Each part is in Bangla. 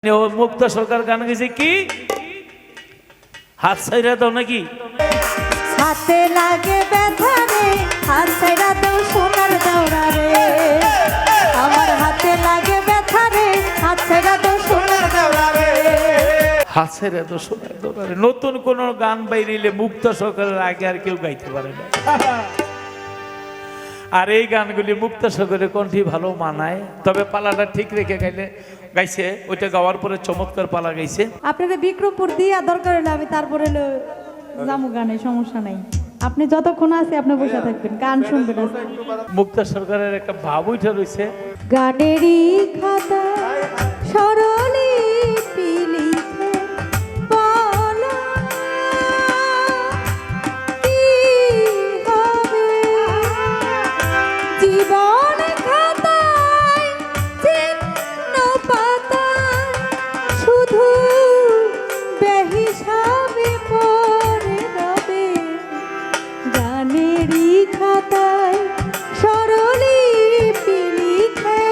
মুক্ত সরকার গান গেছে কি হাত ছাইরা দাও নাকি হাতে লাগে ব্যথা রে হাত ছাইরা দাও সোনার দাওরা রে আমার হাতে লাগে ব্যথা রে হাত ছাইরা দাও সোনার দাওরা রে হাত ছাইরা দাও সোনার দাওরা রে। নতুন কোন গান বাইরিলে মুক্ত সরকারের আগে আর কেউ গাইতে পারে না। আর এই গানগুলি মুক্ত সরকারের কণ্ঠী ভালো মানায়, তবে পালাটা ঠিক রেখে গাইছে, ওইটা গাওয়ার পরে চমৎকার পালা গাইছে। আপনাদের বিক্রমপুর দিয়া দরকার হলে আমি তারপরে জামু গানে সমস্যা নাই, আপনি যতক্ষণ আছে আপনি বসে থাকবেন গান শুনবেন। মুক্ত সরকারের একটা ভাব উঠে রয়েছে, গানেরই খাতা সরলি পিলি জীবন খাতায় চিহ্ন পাতা শুধু বেহিসাবে পড়ে রবে গানেরই খাতায় সরলি লিখে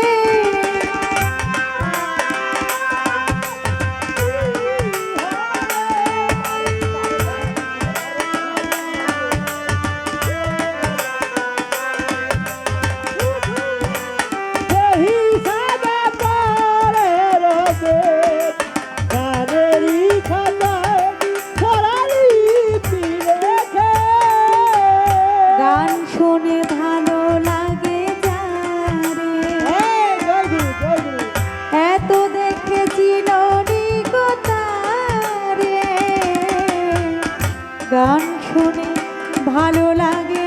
গান শুনে ভালো লাগে যারে এত দেখেছি ননিকতারে গান শুনে ভালো লাগে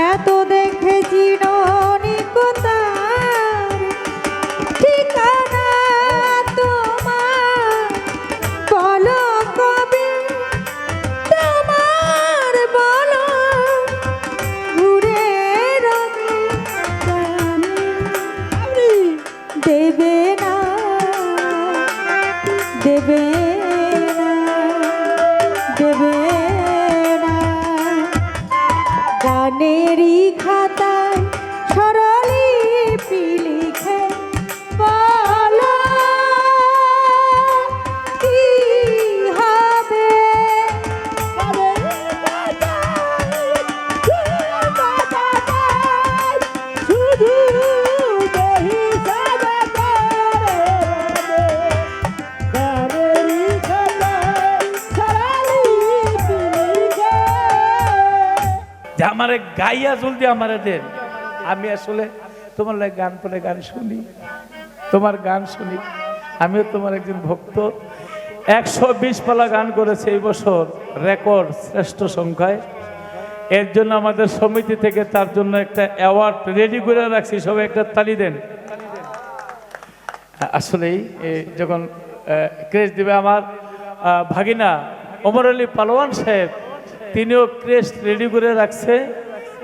এত দেখেছি ননিকতারে ঠিকানা তোমার বলো কবে তোমার বলো ঘুরে রঙে দেবে না দেবে না দেবে না গানেরই খাতায় সরলি লিখে বলো কি হবে শুধু যে আমার গাইয়া জলদি আমার দেন, আমি আসলে তোমার লাগে গান পড়ে গান শুনি, তোমার গান শুনি, আমিও তোমার একজন ভক্ত। 120 পালা গান করেছে এই বছর, রেকর্ড শ্রেষ্ঠ সংখ্যায়। এর জন্য আমাদের সমিতি থেকে তার জন্য একটা অ্যাওয়ার্ড রেডি করে রাখছি, সবাই একটা তালি দেন। আসলেই যখন ক্রেস্ট দিবে আমার ভাগিনা ওমর আলী পালোয়ান সাহেব, তিনিও ক্রেস্ট রেডি করে রাখছে।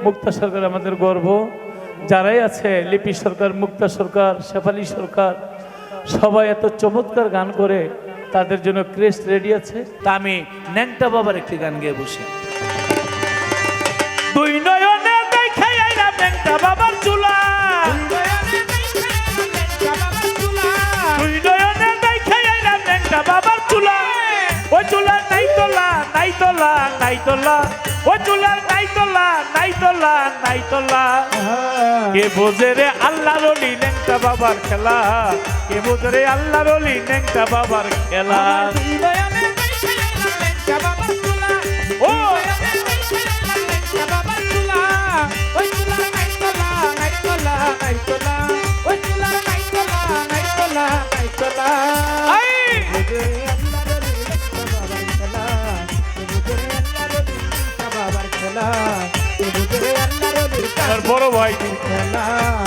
মুক্তা সরকার আমাদের গর্ব, যারাই আছে লিপি সরকার, মুক্তা সরকার, শেফালি সরকার, সবাই এত চমৎকার গান করে, তাদের জন্য ক্রেস্ট রেডি আছে। তা আমি ন্যাংটা বাবার একটি গান গেয়ে বসি। দুই নয়নে দেখাই আইলাম ন্যাংটা বাবার চুলা, দুই নয়নে দেখাই আইলাম ন্যাংটা বাবার চুলা, ওই চুলা নাই তোলা নাই তোলা নাই তোলা, ওই চুলার নাই তোলা নাই তোলা নাই তোলা। কে বোঝে রে আল্লাহর ওলি ন্যাংটা বাবার খেলা, কে বোঝে রে আল্লাহর ওলি ন্যাংটা বাবার খেলা। ও বড় ভাই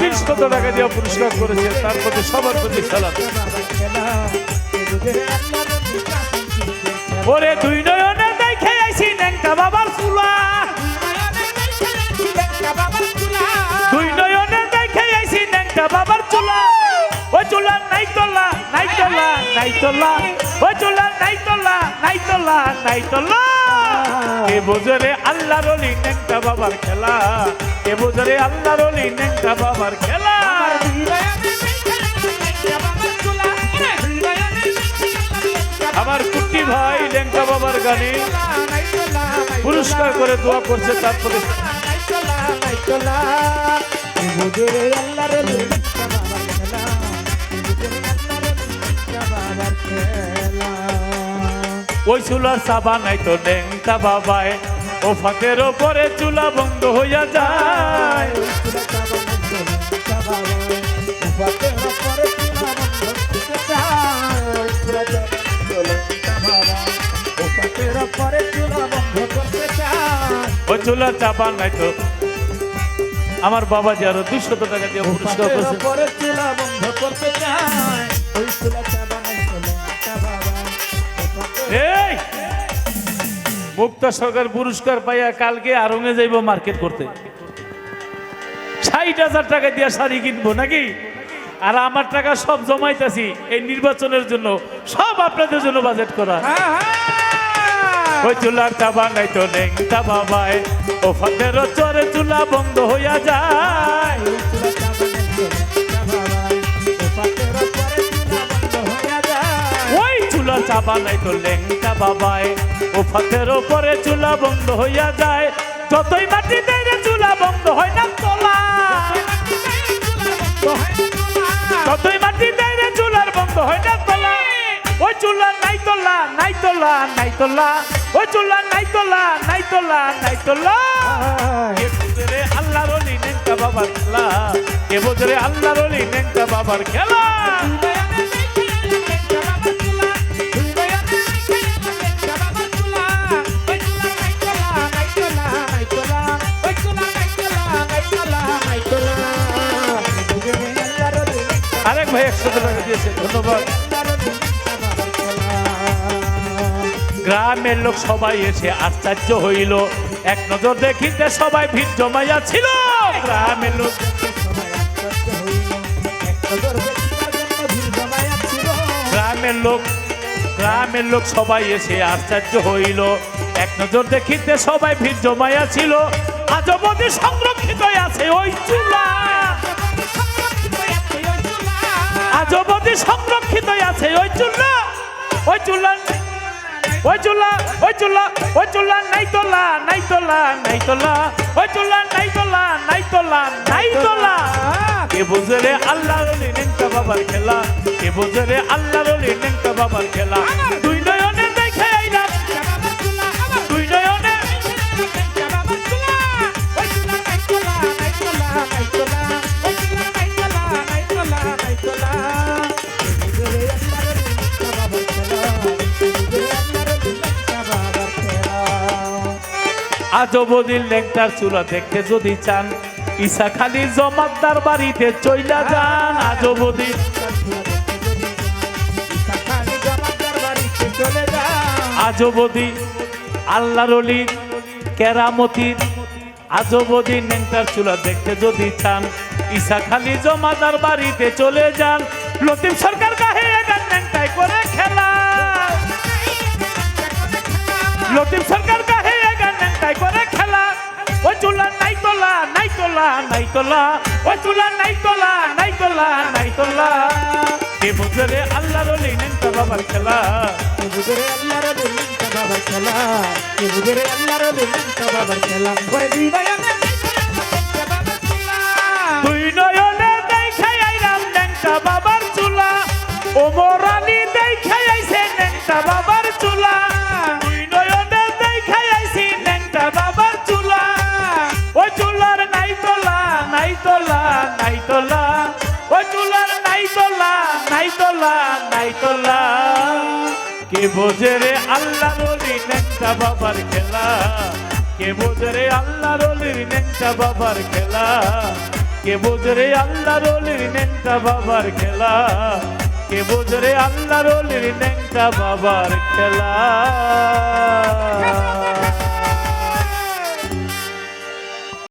300 টাকা দিয়ে পুরস্কার করেছে, তার প্রতি সবার প্রতি সালাম। ওরে দুই নয়নে দেখে আইছি ন্যাংটা বাবার চুলা, দুই নয়নে দেখে আইছি ন্যাংটা বাবার চুলা, ওই চুলা নাই তোলা নাই তোলা নাই তোলা, ওই চুলা নাই তোলা নাই তোলা নাই তোলা। কে বোঝে রে আল্লাহর ওলি ন্যাংটা বাবার খেলা, কে বোঝে রে আল্লাহর ওলি ন্যাংটা বাবার খেলা। আমার কুট্টি ভাই লেঙ্কা বাবার গানে পুরস্কার করে দোয়া করছে, তারপরে ওই চুলার চাবা নাই তো লেঙ্কা বাবায়, ও ফাঁকের ওপরে চুলা বন্ধ হইয়া যায়। ওই চুলার চাপা নাই তো আমার বাবা যে আরো 200 টাকা দিয়ে পুরস্কার করছে। এই মুক্তা সরকার পুরস্কার পাইয়া কালকে আরঙে যাইব মার্কেট করতে, 60,000 টাকা দিয়ে শাড়ি কিনবো নাকি, আর আমার টাকা সব জমাইতেছি এই নির্বাচনের জন্য, সব আপনাদের জন্য বাজেট করা। ওই চুলার চাবা নাই তো লেঙ্কা বাবায়, ও ফাঁকের চরে চুলা বন্ধ হইয়া যায়। ওই চুলার চাবা নাই তো লেঙ্কা বাবায়, ও ফাঁকের ওপরে চুলা বন্ধ হইয়া যায়। যতই মাটি দেয় রে চুলা বন্ধ হয় না তোলা, যতই মাটি দেয় রে চুলার বন্ধ হয় না তোলা। ওই চুলা নাই তোলা, নাই তোলা, নাই তোলা, ওই চুলা নাই তোলা, নাই তোলা, নাই তোলা। কে বুঝে রে আল্লাহর ওলি লেঙ্কা বাবার খেলা, কে বুঝে রে আল্লাহর ওলি লেঙ্কা বাবার খেলা। আরেক ভাই 100 টাকা দিয়েছে, ধন্যবাদ। গ্রামের লোক সবাই এসে আশ্চর্য হইল, এক নজর দেখিতে সবাই ভিড় জমাইয়া ছিল। গ্রামের লোক গ্রামের লোক সবাই এসে আশ্চর্য হইল, এক নজর দেখিতে সবাই ভিড় জমাইয়া ছিল। আজ অবধি সংরক্ষিত আছে ওই চুলা, আজ অবধি সংরক্ষিত আছে ওই চুলা। ওই চুলা, ওই চুলা, ওই চুলা, ওই চুলা নাই তোলা, নাই তোলা, নাই তোলা, ওই চুলা নাই তোলা, নাই তোলা, নাই তোলা। কে বুঝে রে আল্লাহর ওলি লেঙ্কা বাবার খেলা, কে বুঝে রে আল্লাহর ওলি লেঙ্কা বাবার খেলা। দুই নয়নে দেখে আইলাম, দুই নয়নে আজ অবধি লেঙ্কার চুলা দেখতে যদি চান, ইসাখালী জমাদ্দার বাড়িতে চইলা যান। আজ অবধি, আজ অবধি আল্লাহর ওলি কেরামতির, আজ অবধি লেঙ্কার চুলা দেখতে যদি চান, ইসাখালী জমাদার বাড়িতে চলে যান। লতিফ সরকার গাহে গান লেঙ্কায় করে খেলা, লতিফ সরকার গাহে গান লেঙ্কায় করে খেলা। ওই চুলা নাই তোলা, নাই তোলা, নাই তোলা, ওই চুলা নাই তোলা, নাই তোলা, নাই তোলা। কে বুঝে রে আল্লাহর ওলি লেঙ্কা বাবার খেলা, কে বুঝে রে আল্লাহর ওলি লেঙ্কা বাবার খেলা, কে বুঝে রে আল্লাহর ওলি লেঙ্কা বাবার খেলা। ওরে দুই নয়নে দেখে আইলাম লেঙ্কা বাবার চুলা, ওমর আলী দেখে আইছে লেঙ্কা বাবার চুলা। দুই নয়নে দেখে আইছি লেঙ্কা বাবার চুলা। ওই চুলার নাই তোলা, নাই তোলা, নাই তোলা, ওই চুলার নাই তোলা, নাই তোলা, নাই তোলা। কে বোঝে রে আল্লাহর ওলি লেঙ্কা বাবার খেলা, কে বোঝে রে আল্লাহর ওলির লেঙ্কা বাবার খেলা, কে বোঝে রে আল্লাহর ওলির লেঙ্কা বাবার খেলা, কে বোঝে রে আল্লাহর ওলির লেঙ্কা বাবার খেলা।